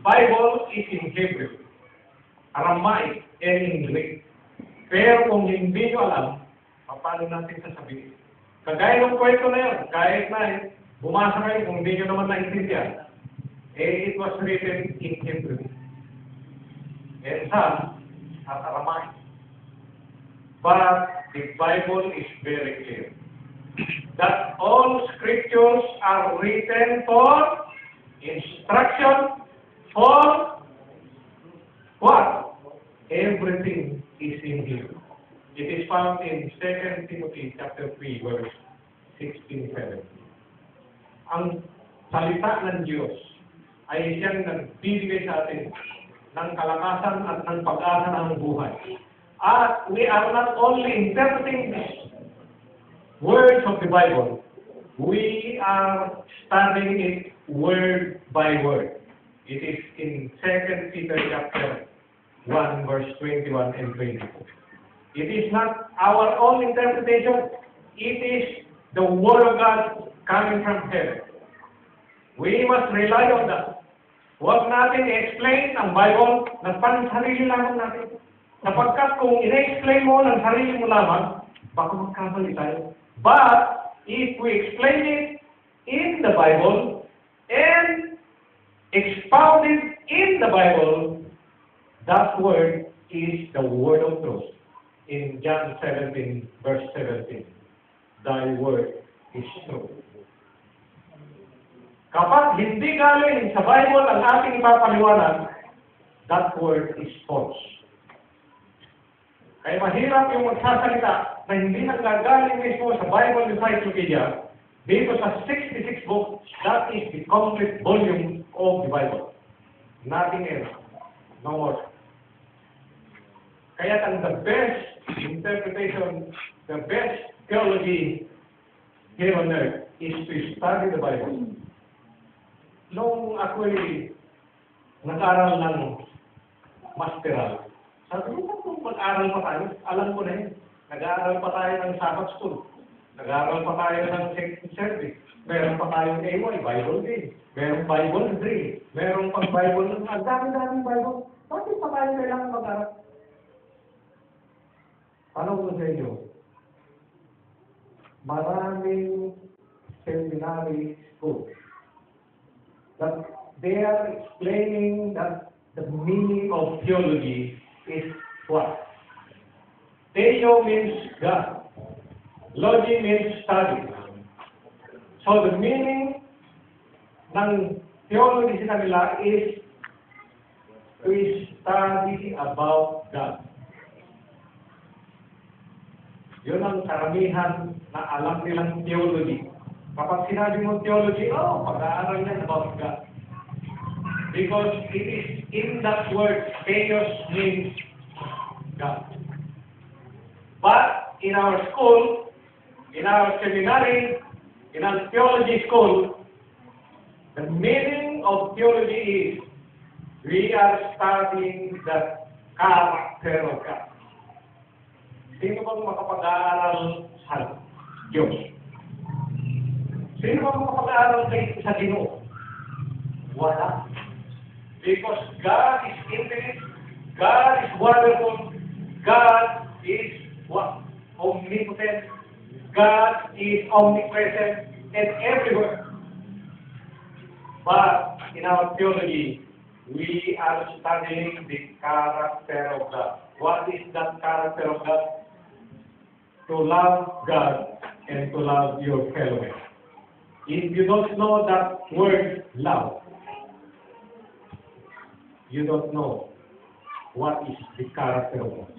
Bible is in Hebrew, Aramaic, and in Greek. Pero kung hindi nyo alam, paano natin sasabihin? Kagaya ng kwento na yun, kahit na bumasa kayo kung hindi nyo naman naintindihan, it was written in Hebrew. And some at Aramaic. But the Bible is very clear that all scriptures are written for instruction, for what? Everything is in Hebrew. It is found in 2 Timothy chapter 3, verse 16-17. Ang salita ng Diyos ay siyang nagbibigay sa atin ng kalakasan at ng pag-asa ng buhay. At we are not only interpreting these words of the Bible, we are studying it word by word. It is in 2 Peter chapter 1, verse 21 and 22. It is not our own interpretation. It is the Word of God coming from heaven. We must rely on that. Huwag natin i-explain ang Bible na pan-sarili lamang natin. Sapagkat kung ina-explain mo ng sarili mo lamang, baka magkamali tayo. But, if we explain it in the Bible and expound it in the Bible, that word is the word of truth. In John 17, verse 17, thy word is true. Kapag hindi galing sa Bible ang ating ipapaliwanag, that word is false. Kaya mahirap yung magsasalita na hindi nagagaling mismo sa Bible Encyclopedia dito sa 66 books. That is the complete volume of the Bible. Nothing else. No more. Kaya the best interpretation, the best theology here on earth is to study the Bible. Nung ako'y nag-aral ng masteral, sabi ko, kung mag-aral pa tayo, alam ko na yun. Nag-aaral pa tayo ng Sabbath School. Nag-aaral pa tayo ng second service. Meron pa tayong AY, Bible Day. Meron Bible Drill. Meron pang Bible ng ang dami-daming Bible. Bakit pa tayo kailangan mag-aral? Tanong ko sa inyo, maraming seminary schools that they are explaining that the meaning of theology is what? Theo means God. Logi means study. So the meaning ng theology sa kanila is to study about God. Yun ang karamihan na alam nilang theology. Kapag sinabi mo theology, pag-aaral yan about God. Because it is in that word, theos means God. But in our school, in our seminary, in our theology school, the meaning of theology is we are studying the character of God. Sino bang makapag-aaral sa Diyos? Sino bang makapag-aaral sa Ginoo? Wala. Because God is infinite, God is wonderful, God is what? Omnipotent, God is omnipresent and everywhere. But in our theology, we are studying the character of God. What is that character of God? To love God and to love your fellow man. If you don't know that word love, you don't know what is the character of God.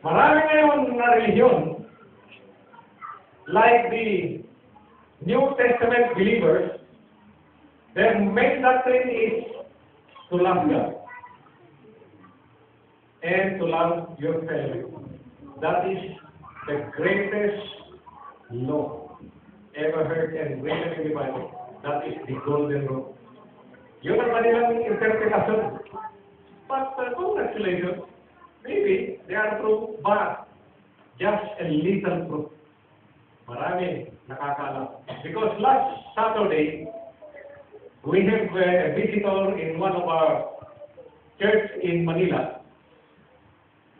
Marami ngayon na religion, like the New Testament believers, their main doctrine is to love God and to love your fellow. That is the greatest law ever heard and written in the Bible. That is the golden rule. Yun ang kanilang interpretation. But congratulations, maybe they are true, but just a little proof. Marami nakakaalam. Because last Saturday, we have a visitor in one of our church in Manila.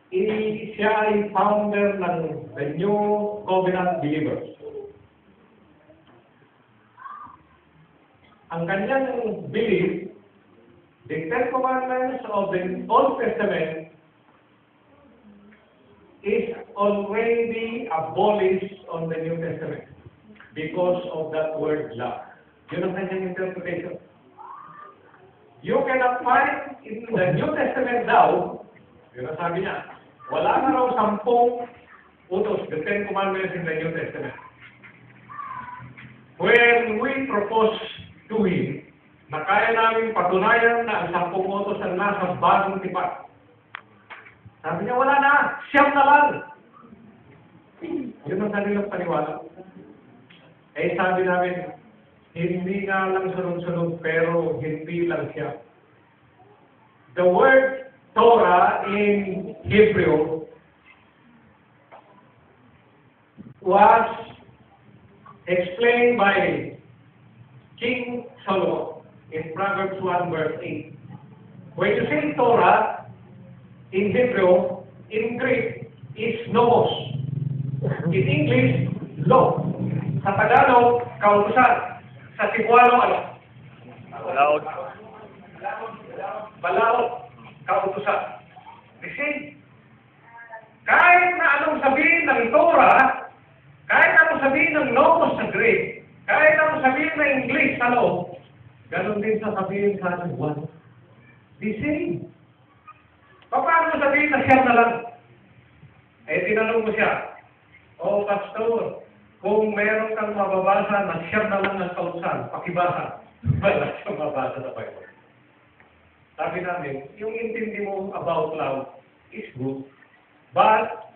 Siya ay founder ng the New Covenant Believers. Ang kanyang belief, the Ten Commandments of the Old Testament is already abolished on the New Testament because of that word love. Yun ang kanyang interpretation. You cannot find in the New Testament daw, yun ang sabi niya, wala na raw 10 utos, the Ten Commandments in the New Testament. When we propose to him na kaya namin patunayan na ang 10 utos ang nasa bagong tipan, sabi niya, wala na, 9 na lang. Yun ang kanilang paniwala. Eh sabi namin, hindi nga lang sunod-sunod, pero hindi lang siya. The word Torah in Hebrew was explained by King Solomon in Proverbs 1 verse 8. When you say Torah in Hebrew, in Greek, is nomos. In English, law. Sa Tagalog, kautusan. Sa Cebuano, ano? Balaod. Balaod. Kautusan. You see? Kahit na anong sabihin ng Torah, kahit anong sabihin ng nomos sa Greek, kahit anong sabihin ng English sa law, ganun din sa sabihin sa Cebuano. The same. Paano sabihin na 9 na lang? Eh, tinanong mo siya, "Oh, Pastor, kung meron kang mababasa na 9 na lang ng kautusan, pakibasa." Wala siyang mabasa sa Bible. Sabi namin, yung intindi mo about love is good. But,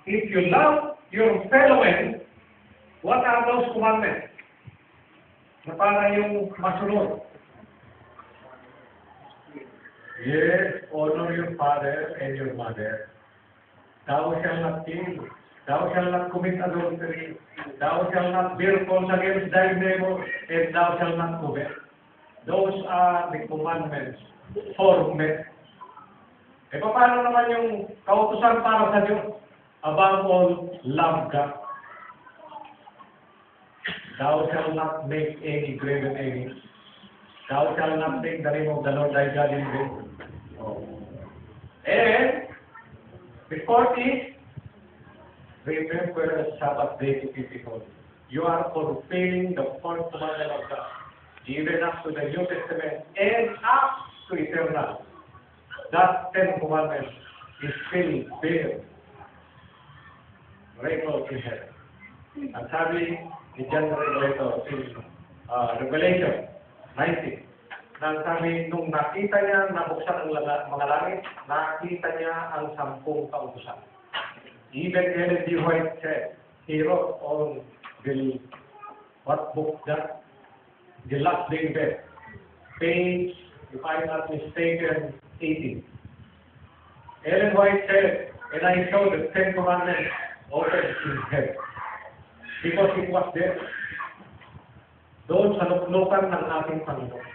if you love your fellow men, what are those commandments? Na para yung masunod. Yes, honor your father and your mother. Thou shalt not kill. Thou shalt not commit adultery. Thou shalt not bear false against thy neighbor, and thou shalt not covet. Those are the commandments for men. Eh, paano naman yung kautusan para sa Diyos? Above all, love God. Thou shalt not make any graven image. Thou shalt not take the name of the Lord thy God in vain. And the fourth is, remember the Sabbath day to keep it holy. You are fulfilling the fourth commandment of God, given up to the New Testament and up to eternal. That 10 commandments is still there, record in heaven. Ang sabi ni John Revelator in Revelation 19, nang sabi, nung nakita niya, nabuksan ang mga langit, nakita niya ang 10 kautusan. Even Ellen G. White said, he wrote on the, what book that? The Last Day Event, page, if I'm not mistaken, 18. Ellen White said, and I saw the 10 commandments open in heaven. Because it was there. Doon sa luklukan ng ating Panginoon.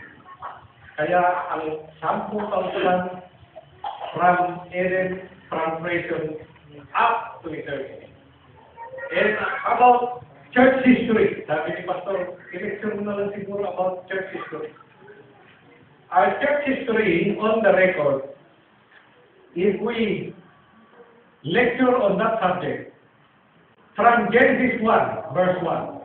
Kaya ang 10 kautusan from Eden, from creation, up to eternity. And about church history, sabi ni Pastor, i-lecture mo na lang siguro about church history. Our church history on the record, if we lecture on that subject, from Genesis 1, verse 1,